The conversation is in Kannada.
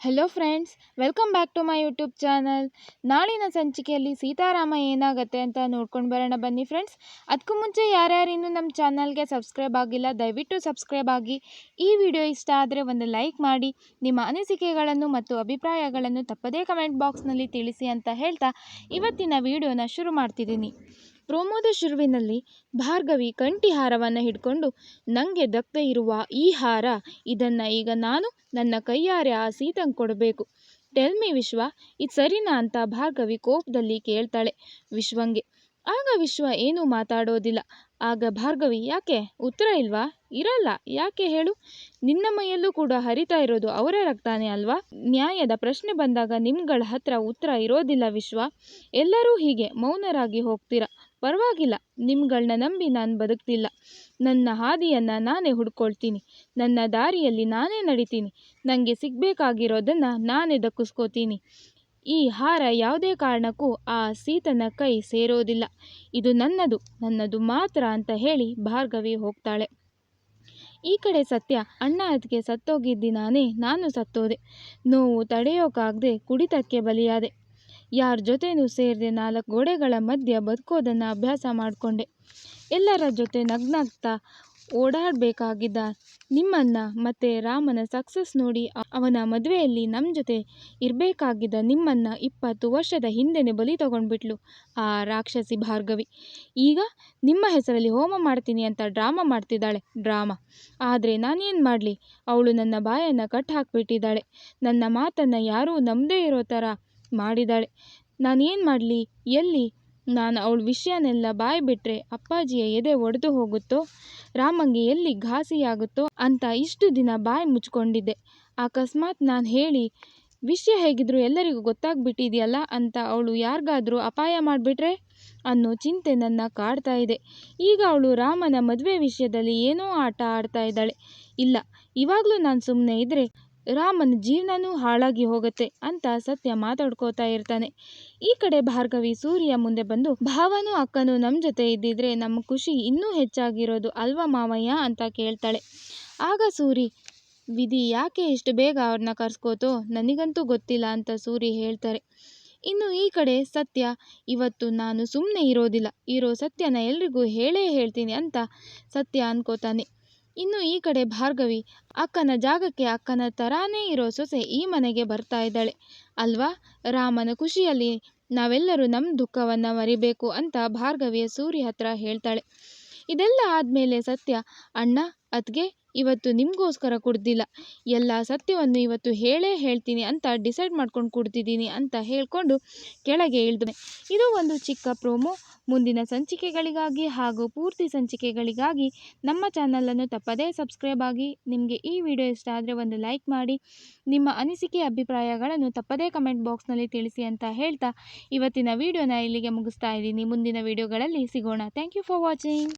Hello friends, welcome back to my YouTube channel. ನಾಳಿನ ಸಂಚಿಕೆಯಲ್ಲಿ ಸೀತಾರಾಮ ಏನಾಗುತ್ತೆ ಅಂತ ನೋಡ್ಕೊಂಡು ಬರೋಣ ಬನ್ನಿ ಫ್ರೆಂಡ್ಸ್. ಅದಕ್ಕೂ ಮುಂಚೆ ಯಾರ್ಯಾರು ಇನ್ನೂ ನಮ್ಮ ಚಾನಲ್ಗೆ ಸಬ್ಸ್ಕ್ರೈಬ್ ಆಗಿಲ್ಲ, ದಯವಿಟ್ಟು ಸಬ್ಸ್ಕ್ರೈಬ್ ಆಗಿ. ಈ ವಿಡಿಯೋ ಇಷ್ಟ ಆದರೆ ಒಂದು ಲೈಕ್ ಮಾಡಿ, ನಿಮ್ಮ ಅನಿಸಿಕೆಗಳನ್ನು ಮತ್ತು ಅಭಿಪ್ರಾಯಗಳನ್ನು ತಪ್ಪದೇ ಕಮೆಂಟ್ ಬಾಕ್ಸ್ನಲ್ಲಿ ತಿಳಿಸಿ ಅಂತ ಹೇಳ್ತಾ ಇವತ್ತಿನ ವಿಡಿಯೋನ ಶುರು ಮಾಡ್ತಿದ್ದೀನಿ. ಪ್ರೋಮೋದ ಶುರುವಿನಲ್ಲಿ ಭಾರ್ಗವಿ ಕಂಠಿ ಹಾರವನ್ನು ಹಿಡ್ಕೊಂಡು, ನನಗೆ ದಕ್ಕದೇ ಇರುವ ಈ ಹಾರ, ಇದನ್ನು ಈಗ ನಾನು ನನ್ನ ಕೈಯಾರೆ ಆ ಸೀತಂಗೆ ಕೊಡಬೇಕು. ಟೆಲ್ ಮಿ ವಿಶ್ವ, ಇದು ಸರಿನಾ ಅಂತ ಭಾರ್ಗವಿ ಕೋಪದಲ್ಲಿ ಕೇಳ್ತಾಳೆ ವಿಶ್ವಂಗೆ. ಆಗ ವಿಶ್ವ ಏನೂ ಮಾತಾಡೋದಿಲ್ಲ. ಆಗ ಭಾರ್ಗವಿ, ಯಾಕೆ ಉತ್ತರ ಇಲ್ವಾ? ಇರಲ್ಲ, ಯಾಕೆ ಹೇಳು? ನಿನ್ನ ಮೈಯಲ್ಲೂ ಕೂಡ ಹರಿತಾ ಇರೋದು ಅವರೇ ರಕ್ತಾನೆ ಅಲ್ವಾ? ನ್ಯಾಯದ ಪ್ರಶ್ನೆ ಬಂದಾಗ ನಿಮ್ಗಳ ಹತ್ರ ಉತ್ತರ ಇರೋದಿಲ್ಲ ವಿಶ್ವ. ಎಲ್ಲರೂ ಹೀಗೆ ಮೌನರಾಗಿ ಹೋಗ್ತೀರಾ. ಪರವಾಗಿಲ್ಲ, ನಿಮ್ಗಳನ್ನ ನಂಬಿ ನಾನು ಬದುಕ್ತಿಲ್ಲ. ನನ್ನ ಹಾದಿಯನ್ನು ನಾನೇ ಹುಡ್ಕೊಳ್ತೀನಿ, ನನ್ನ ದಾರಿಯಲ್ಲಿ ನಾನೇ ನಡಿತೀನಿ, ನನಗೆ ಸಿಗಬೇಕಾಗಿರೋದನ್ನು ನಾನೇ ದಕ್ಕಿಸ್ಕೋತೀನಿ. ಈ ಹಾರ ಯಾವುದೇ ಕಾರಣಕ್ಕೂ ಆ ಸೀತನ ಕೈ ಸೇರೋದಿಲ್ಲ. ಇದು ನನ್ನದು ಮಾತ್ರ ಅಂತ ಹೇಳಿ ಭಾರ್ಗವಿ ಹೋಗ್ತಾಳೆ. ಈ ಕಡೆ ಸತ್ಯ, ಅಣ್ಣ ಅದಕ್ಕೆ ಸತ್ತೋಗಿದ್ದಿನಾನೇ ನಾನು ಸತ್ತೋದೆ. ನೋವು ತಡೆಯೋಕ್ಕಾಗದೆ ಕುಡಿತಕ್ಕೆ ಬಲಿಯಾದೆ. ಯಾರ ಜೊತೆನೂ ಸೇರದೆ 4 ಗೋಡೆಗಳ ಮಧ್ಯೆ ಬದುಕೋದನ್ನು ಅಭ್ಯಾಸ ಮಾಡಿಕೊಂಡೆ. ಎಲ್ಲರ ಜೊತೆ ನಗ್ನಾಗ್ತಾ ಓಡಾಡಬೇಕಾಗಿದ್ದ ನಿಮ್ಮನ್ನು ಮತ್ತು ರಾಮನ ಸಕ್ಸಸ್ ನೋಡಿ ಅವನ ಮದುವೆಯಲ್ಲಿ ನಮ್ಮ ಜೊತೆ ಇರಬೇಕಾಗಿದ್ದ ನಿಮ್ಮನ್ನು 20 ವರ್ಷದ ಹಿಂದೆನೇ ಬಲಿ ತಗೊಂಡ್ಬಿಟ್ಲು ಆ ರಾಕ್ಷಸಿ ಭಾರ್ಗವಿ. ಈಗ ನಿಮ್ಮ ಹೆಸರಲ್ಲಿ ಹೋಮ ಮಾಡ್ತೀನಿ ಅಂತ ಡ್ರಾಮಾ ಮಾಡ್ತಿದ್ದಾಳೆ. ಆದರೆ ನಾನೇನು ಮಾಡಲಿ? ಅವಳು ನನ್ನ ಬಾಯನ್ನು ಕಟ್ ಹಾಕಿಬಿಟ್ಟಿದ್ದಾಳೆ. ನನ್ನ ಮಾತನ್ನು ಯಾರೂ ನಂಬದೇ ಇರೋ ಥರ ಮಾಡಿದಾಳೆ. ನಾನೇನು ಮಾಡಲಿ? ಎಲ್ಲಿ ನಾನು ಅವಳ ವಿಷಯನೆಲ್ಲ ಬಾಯಿ ಬಿಟ್ಟರೆ ಅಪ್ಪಾಜಿಯ ಎದೆ ಒಡೆದು ಹೋಗುತ್ತೋ, ರಾಮಂಗೆ ಎಲ್ಲಿ ಘಾಸಿಯಾಗುತ್ತೋ ಅಂತ ಇಷ್ಟು ದಿನ ಬಾಯಿ ಮುಚ್ಕೊಂಡಿದ್ದೆ. ಅಕಸ್ಮಾತ್ ನಾನು ಹೇಳಿ ವಿಷಯ ಹೇಗಿದ್ರು ಎಲ್ಲರಿಗೂ ಗೊತ್ತಾಗ್ಬಿಟ್ಟಿದೆಯಲ್ಲ ಅಂತ ಅವಳು ಯಾರಿಗಾದ್ರೂ ಅಪಾಯ ಮಾಡಿಬಿಟ್ರೆ ಅನ್ನೋ ಚಿಂತೆ ನನ್ನ ಕಾಡ್ತಾ ಇದೆ. ಈಗ ಅವಳು ರಾಮನ ಮದುವೆ ವಿಷಯದಲ್ಲಿ ಏನೋ ಆಟ ಆಡ್ತಾ ಇದ್ದಾಳೆ. ಇಲ್ಲ, ಇವಾಗಲೂ ನಾನು ಸುಮ್ಮನೆ ಇದ್ದರೆ ರಾಮನ ಜೀವನನೂ ಹಾಳಾಗಿ ಹೋಗುತ್ತೆ ಅಂತ ಸತ್ಯ ಮಾತಾಡ್ಕೋತಾ ಇರ್ತಾನೆ. ಈ ಕಡೆ ಭಾರ್ಗವಿ ಸೂರ್ಯ ಮುಂದೆ ಬಂದು, ಭಾವನೂ ಅಕ್ಕನೂ ನಮ್ಮ ಜೊತೆ ಇದ್ದಿದ್ರೆ ನಮ್ಮ ಖುಷಿ ಇನ್ನೂ ಹೆಚ್ಚಾಗಿರೋದು ಅಲ್ವಾ ಮಾವಯ್ಯ ಅಂತ ಕೇಳ್ತಾಳೆ. ಆಗ ಸೂರಿ, ವಿಧಿ ಯಾಕೆ ಇಷ್ಟು ಬೇಗ ಅವ್ರನ್ನ ಕರ್ಸ್ಕೋತೋ ನನಗಂತೂ ಗೊತ್ತಿಲ್ಲ ಅಂತ ಸೂರಿ ಹೇಳ್ತಾರೆ. ಇನ್ನು ಈ ಕಡೆ ಸತ್ಯ, ಇವತ್ತು ನಾನು ಸುಮ್ಮನೆ ಇರೋದಿಲ್ಲ, ಇರೋ ಸತ್ಯನ ಎಲ್ರಿಗೂ ಹೇಳ್ತೀನಿ ಅಂತ ಸತ್ಯ ಅನ್ಕೋತಾನೆ. ಇನ್ನು ಈ ಕಡೆ ಭಾರ್ಗವಿ, ಅಕ್ಕನ ಜಾಗಕ್ಕೆ ಅಕ್ಕನ ಥರಾನೇ ಇರೋ ಸೊಸೆ ಈ ಮನೆಗೆ ಬರ್ತಾ ಇದ್ದಾಳೆ ಅಲ್ವಾ? ರಾಮನ ಖುಷಿಯಲ್ಲಿ ನಾವೆಲ್ಲರೂ ನಮ್ಮ ದುಃಖವನ್ನು ಮರಿಬೇಕು ಅಂತ ಭಾರ್ಗವಿಯ ಸೂರ್ಯ ಹತ್ರ ಹೇಳ್ತಾಳೆ. ಇದೆಲ್ಲ ಆದಮೇಲೆ ಸತ್ಯ, ಅಣ್ಣ ಅದ್ಗೆ ಇವತ್ತು ನಿಮಗೋಸ್ಕರ ಕುಡ್ದಿಲ್ಲ, ಎಲ್ಲ ಸತ್ಯವನ್ನು ಇವತ್ತು ಹೇಳ್ತೀನಿ ಅಂತ ಡಿಸೈಡ್ ಮಾಡ್ಕೊಂಡು ಕುಡ್ತಿದ್ದೀನಿ ಅಂತ ಹೇಳ್ಕೊಂಡು ಕೆಳಗೆ ಇಳಿದು. ಇದು ಒಂದು ಚಿಕ್ಕ ಪ್ರೋಮೋ. ಮುಂದಿನ ಸಂಚಿಕೆಗಳಿಗಾಗಿ ಹಾಗೂ ಪೂರ್ತಿ ಸಂಚಿಕೆಗಳಿಗಾಗಿ ನಮ್ಮ ಚಾನಲನ್ನು ತಪ್ಪದೇ ಸಬ್ಸ್ಕ್ರೈಬ್ ಆಗಿ. ನಿಮಗೆ ಈ ವಿಡಿಯೋ ಇಷ್ಟ ಆದರೆ ಒಂದು ಲೈಕ್ ಮಾಡಿ, ನಿಮ್ಮ ಅನಿಸಿಕೆ ಅಭಿಪ್ರಾಯಗಳನ್ನು ತಪ್ಪದೇ ಕಮೆಂಟ್ ಬಾಕ್ಸ್ನಲ್ಲಿ ತಿಳಿಸಿ ಅಂತ ಹೇಳ್ತಾ ಇವತ್ತಿನ ವಿಡಿಯೋನ ಇಲ್ಲಿಗೆ ಮುಗಿಸ್ತಾ ಇದ್ದೀನಿ. ಮುಂದಿನ ವಿಡಿಯೋಗಳಲ್ಲಿ ಸಿಗೋಣ. Thank you for watching.